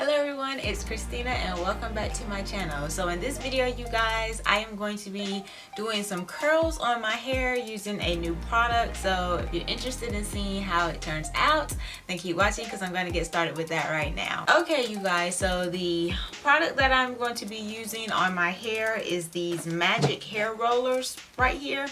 Hello everyone, it's Christina and welcome back to my channel. So in this video, you guys, I am going to be doing some curls on my hair using a new product. So if you're interested in seeing how it turns out, then keep watching because I'm going to get started with that right now. Okay, you guys, so the product that I'm going to be using on my hair is these magic hair rollers right here.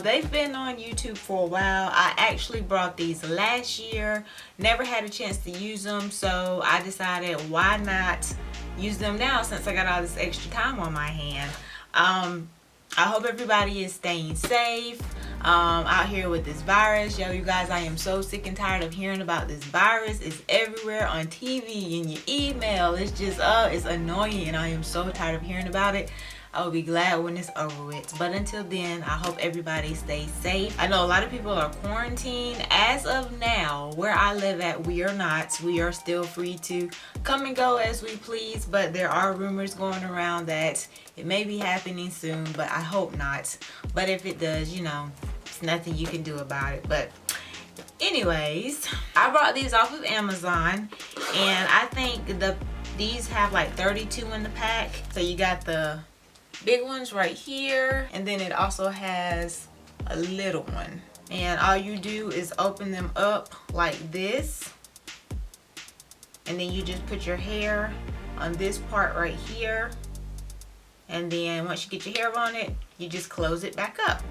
They've been on YouTube for a while. I actually brought these last year, never had a chance to use them, so I decided why not use them now since I got all this extra time on my hand. I hope everybody is staying safe out here with this virus. Yo, you guys, I am so sick and tired of hearing about this virus. It's everywhere on TV, in your email. It's just, it's annoying, and I am so tired of hearing about it. I will be glad when it's over with. But until then, I hope everybody stays safe. I know a lot of people are quarantined. As of now, where I live at, we are not. We are still free to come and go as we please. But there are rumors going around that it may be happening soon, but I hope not. But if it does, you know, it's nothing you can do about it. But anyways, I brought these off of Amazon, and I think these have like 32 in the pack. So you got the big ones right here, and then it also has a little one, and all you do is open them up like this, and then you just put your hair on this part right here, and then once you get your hair on it, you just close it back up.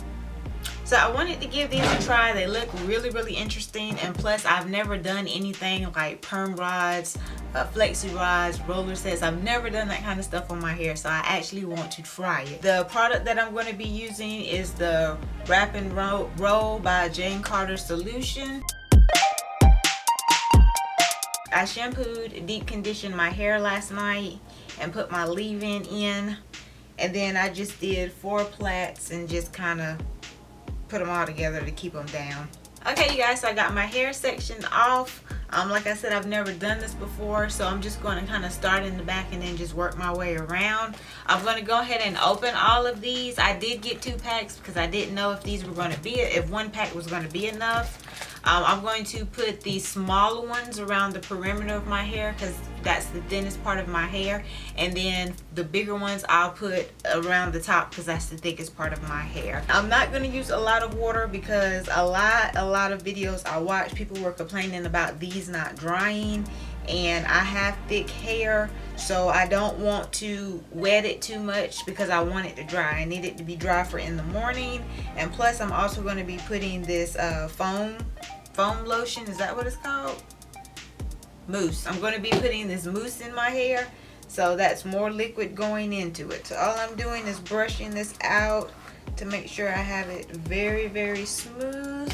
So I wanted to give these a try. They look really interesting, and plus I've never done anything like perm rods, flexi rods, roller sets. I've never done that kind of stuff on my hair, so I actually want to try it. The product that I'm going to be using is the Wrap and Roll by Jane Carter Solution. I shampooed, deep conditioned my hair last night and put my leave-in in, and then I just did 4 plaits and just kind of put them all together to keep them down. Okay, you guys, so I got my hair section off. Like I said, I've never done this before, so I'm just going to kind of start in the back and then just work my way around. I'm going to go ahead and open all of these. I did get 2 packs because I didn't know if these were going to be, if 1 pack was going to be enough. I'm going to put these smaller ones around the perimeter of my hair because that's the thinnest part of my hair, and then the bigger ones I'll put around the top because that's the thickest part of my hair. I'm not going to use a lot of water because a lot of videos I watch, people were complaining about these not drying, and I have thick hair, so I don't want to wet it too much because I want it to dry. I need it to be dry for in the morning, and plus I'm also going to be putting this foam lotion. Is that what it's called? Mousse. I'm going to be putting this mousse in my hair, so that's more liquid going into it. So all I'm doing is brushing this out to make sure I have it very smooth.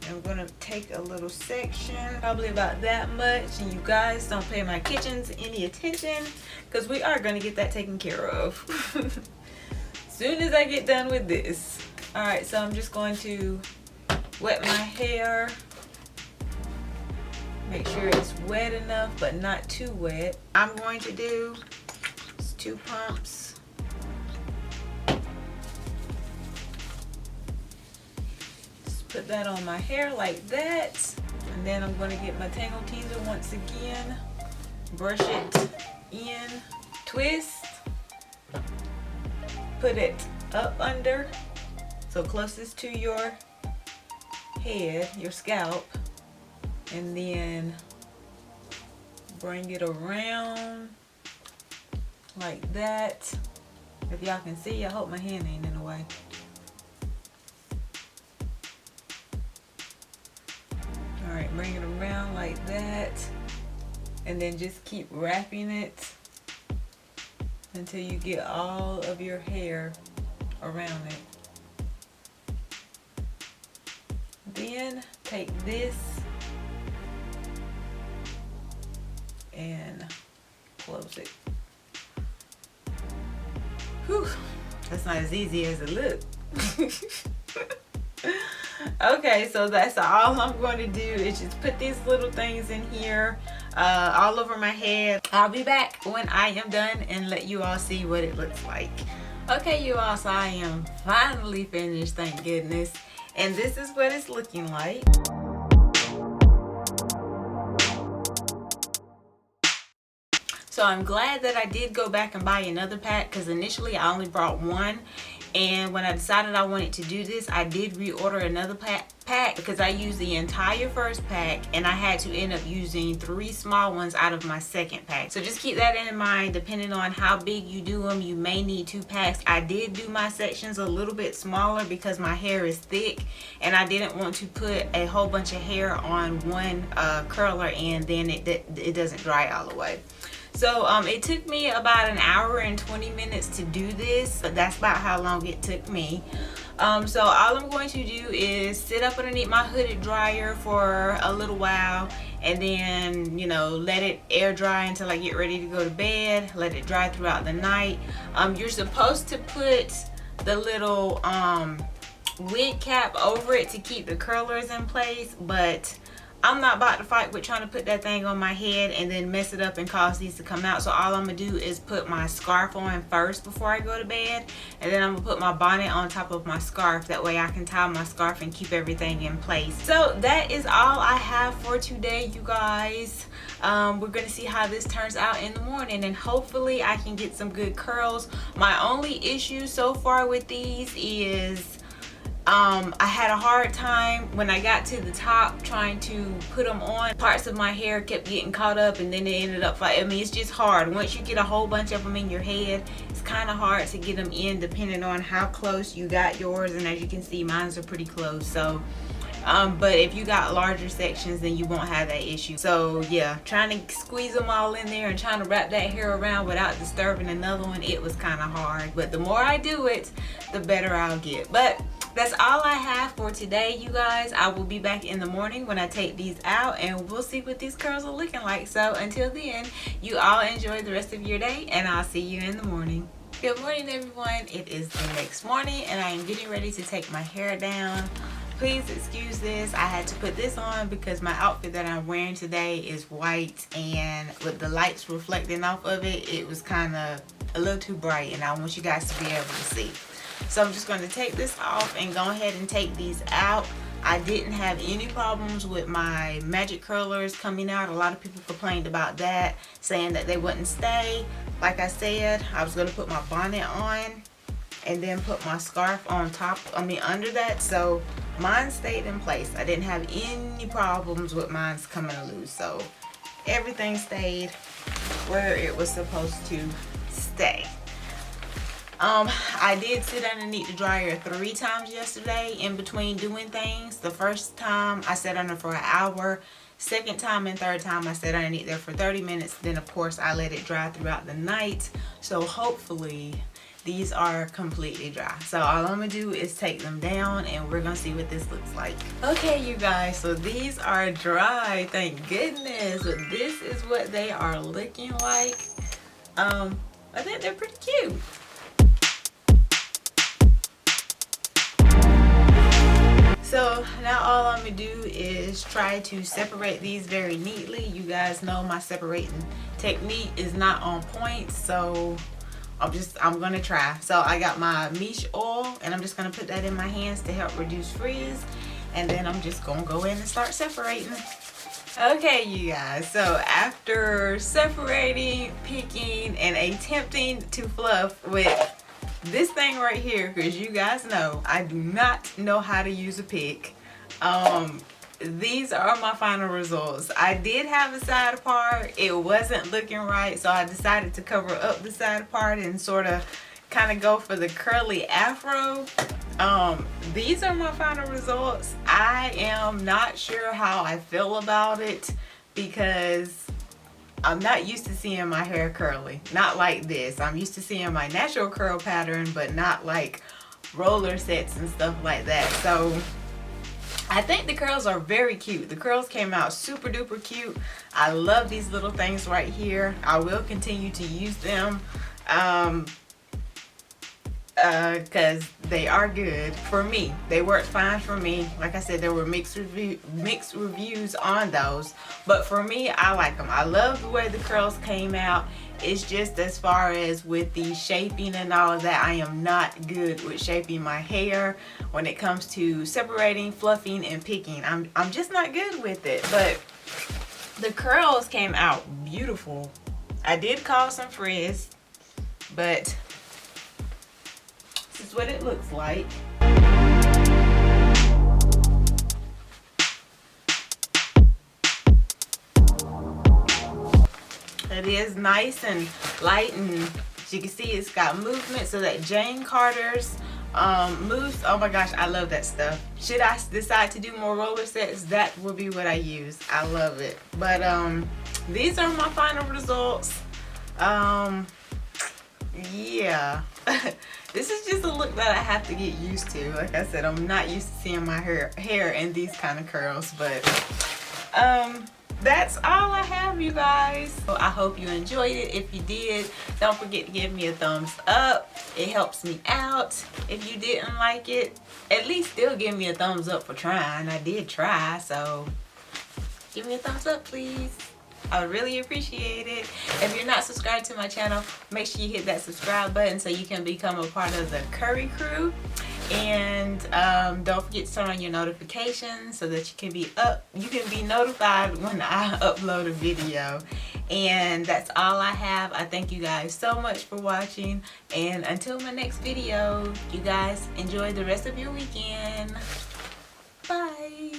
I'm going to take a little section, probably about that much, and you guys don't pay my kitchens any attention because we are going to get that taken care of soon as I get done with this. Alright, so I'm just going to wet my hair, make sure it's wet enough but not too wet. I'm going to do 2 pumps. Put that on my hair like that, and then I'm going to get my Tangle Teezer once again, brush it in, twist, put it up under, so closest to your head, your scalp, and then bring it around like that. If y'all can see, I hope my hand ain't in the way. Alright, bring it around like that, and then just keep wrapping it until you get all of your hair around it. Then take this and close it. Whew, that's not as easy as it looks. Okay, so that's all I'm going to do is just put these little things in here all over my head. I'll be back when I am done and let you all see what it looks like. Okay, you all, so I am finally finished, thank goodness, and And this is what it's looking like. So I'm glad that I did go back and buy another pack, because initially I only brought one. And when I decided I wanted to do this, I did reorder another pack because I used the entire first pack and I had to end up using 3 small ones out of my second pack. So just keep that in mind. Depending on how big you do them, you may need 2 packs. I did do my sections a little bit smaller because my hair is thick and I didn't want to put a whole bunch of hair on one curler and then it doesn't dry all the way. So it took me about an hour and 20 minutes to do this, but that's about how long it took me. So all I'm going to do is sit up underneath my hooded dryer for a little while and then, you know, let it air dry until I get ready to go to bed. Let it dry throughout the night. You're supposed to put the little wig cap over it to keep the curlers in place, but I'm not about to fight with trying to put that thing on my head and then mess it up and cause these to come out. So all I'm gonna do is put my scarf on first before I go to bed, and then I'm gonna put my bonnet on top of my scarf. That way I can tie my scarf and keep everything in place. So that is all I have for today, you guys. We're gonna see how this turns out in the morning, and hopefully I can get some good curls. My only issue so far with these is I had a hard time when I got to the top trying to put them on. Parts of my hair kept getting caught up and then they ended up like, I mean, it's just hard. Once you get a whole bunch of them in your head, it's kind of hard to get them in depending on how close you got yours. And as you can see, mine's are pretty close. So but if you got larger sections, then you won't have that issue. So yeah, trying to squeeze them all in there and trying to wrap that hair around without disturbing another one, it was kind of hard. But the more I do it, the better I'll get. But that's all I have for today, you guys. I will be back in the morning when I take these out and we'll see what these curls are looking like. So until then, you all enjoy the rest of your day and I'll see you in the morning. Good morning, everyone. It is the next morning and I am getting ready to take my hair down. Please excuse this. I had to put this on because my outfit that I'm wearing today is white, and with the lights reflecting off of it, it was kind of a little too bright and I want you guys to be able to see. So I'm just going to take this off and go ahead and take these out. I didn't have any problems with my magic curlers coming out. A lot of people complained about that, saying that they wouldn't stay. Like I said, I was going to put my bonnet on and then put my scarf on top, under that. So mine stayed in place. I didn't have any problems with mine coming loose. So everything stayed where it was supposed to stay. I did sit underneath the dryer 3 times yesterday in between doing things. The first time I sat under for an hour. Second time and third time I sat underneath there for 30 minutes. Then of course I let it dry throughout the night. So hopefully these are completely dry. So all I'm gonna do is take them down and we're gonna see what this looks like. Okay, you guys, so these are dry, thank goodness. So this is what they are looking like. I think they're pretty cute. So now all I'm gonna do is try to separate these very neatly. You guys know my separating technique is not on point, so I'm gonna try. So I got my Miche oil and I'm just gonna put that in my hands to help reduce frizz, and then I'm just gonna go in and start separating. Okay, you guys, so after separating, picking, and attempting to fluff with this thing right here, because you guys know I do not know how to use a pick, these are my final results. I did have a side part. It wasn't looking right, so I decided to cover up the side part and sort of kind of go for the curly afro. These are my final results. I am not sure how I feel about it because I'm not used to seeing my hair curly. Not like this. I'm used to seeing my natural curl pattern, but not like roller sets and stuff like that. So I think the curls are very cute. The curls came out super duper cute. I love these little things right here. I will continue to use them because they are good for me. They worked fine for me. Like I said, there were mixed reviews on those, but for me, I like them. I love the way the curls came out. It's just as far as with the shaping and all of that, I am not good with shaping my hair when it comes to separating, fluffing, and picking. I'm just not good with it. But the curls came out beautiful. I did cause some frizz, but this is what it looks like. It is nice and light, and as you can see, it's got movement, so that Jane Carter's moves. Oh my gosh, I love that stuff. Should I decide to do more roller sets, that will be what I use. I love it. But these are my final results. Yeah. This is just a look that I have to get used to. Like I said, I'm not used to seeing my hair in these kind of curls, but that's all I have, you guys. So I hope you enjoyed it. If you did, don't forget to give me a thumbs up. It helps me out. If you didn't like it, at least still give me a thumbs up for trying. I did try, so give me a thumbs up, please. I would really appreciate it. If you're not subscribed to my channel, make sure you hit that subscribe button so you can become a part of the Curry crew. And don't forget to turn on your notifications so that you can be notified when I upload a video. And that's all I have. I thank you guys so much for watching, and until my next video, you guys enjoy the rest of your weekend. Bye.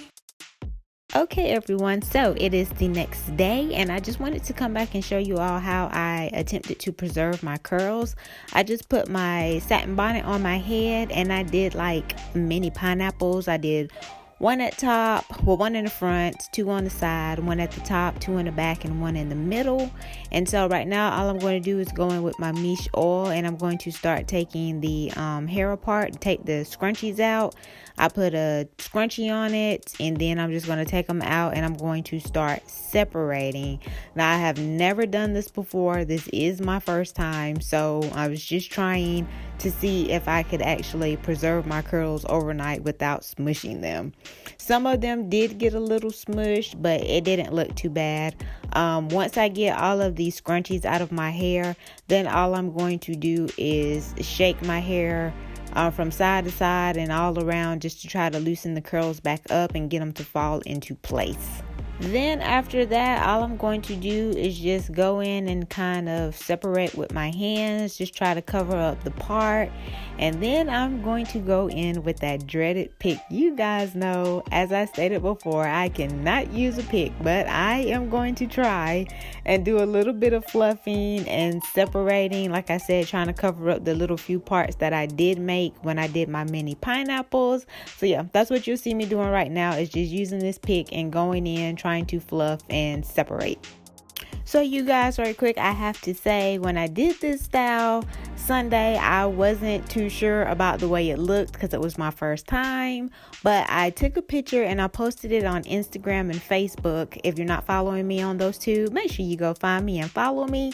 Okay everyone, so it is the next day, and I just wanted to come back and show you all how I attempted to preserve my curls. I just put my satin bonnet on my head, and I did like mini pineapples. I did one at top, well, one in the front, two on the side, one at the top, two in the back, and one in the middle. And so right now all I'm going to do is go in with my Miche oil, and I'm going to start taking the hair apart, take the scrunchies out. I put a scrunchie on it, and then I'm just going to take them out, and I'm going to start separating. Now, I have never done this before. This is my first time, so I was just trying to see if I could actually preserve my curls overnight without smushing them. Some of them did get a little smushed, but it didn't look too bad. Once I get all of these scrunchies out of my hair, then all I'm going to do is shake my hair from side to side and all around, just to try to loosen the curls back up and get them to fall into place. Then after that, all I'm going to do is just go in and kind of separate with my hands, just try to cover up the part. And then I'm going to go in with that dreaded pick. You guys know, as I stated before, I cannot use a pick, but I am going to try and do a little bit of fluffing and separating. Like I said, trying to cover up the little few parts that I did make when I did my mini pineapples. So yeah, that's what you'll see me doing right now, is just using this pick and going in, trying to fluff and separate. So you guys, right quick, I have to say, when I did this style Sunday, I wasn't too sure about the way it looked because it was my first time, but I took a picture and I posted it on Instagram and Facebook. If you're not following me on those two, make sure you go find me and follow me.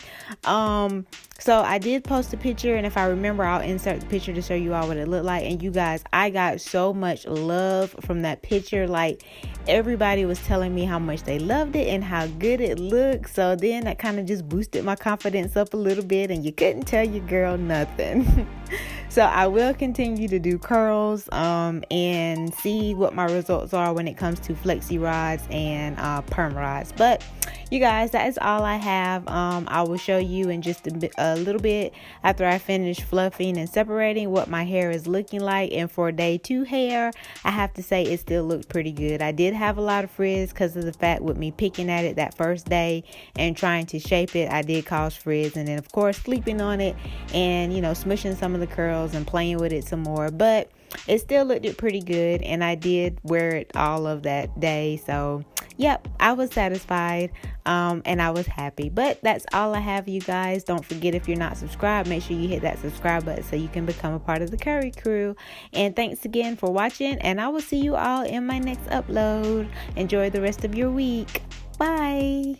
So I did post a picture, and if I remember, I'll insert the picture to show you all what it looked like. And you guys, I got so much love from that picture. Like, everybody was telling me how much they loved it and how good it looked. So then that kind of just boosted my confidence up a little bit, and you couldn't tell your girl nothing. So I will continue to do curls and see what my results are when it comes to flexi rods and perm rods. But you guys, that is all I have. I will show you in just a little bit after I finish fluffing and separating what my hair is looking like. And for day 2 hair, I have to say it still looked pretty good. I did have a lot of frizz because of the fact with me picking at it that first day and trying to shape it, I did cause frizz. And then of course sleeping on it and, you know, smushing some of the curls and playing with it some more, but it still looked pretty good, and I did wear it all of that day. So yep, I was satisfied and I was happy. But that's all I have, you guys. Don't forget, if you're not subscribed, make sure you hit that subscribe button so you can become a part of the Curry crew. And thanks again for watching, and I will see you all in my next upload. Enjoy the rest of your week. Bye.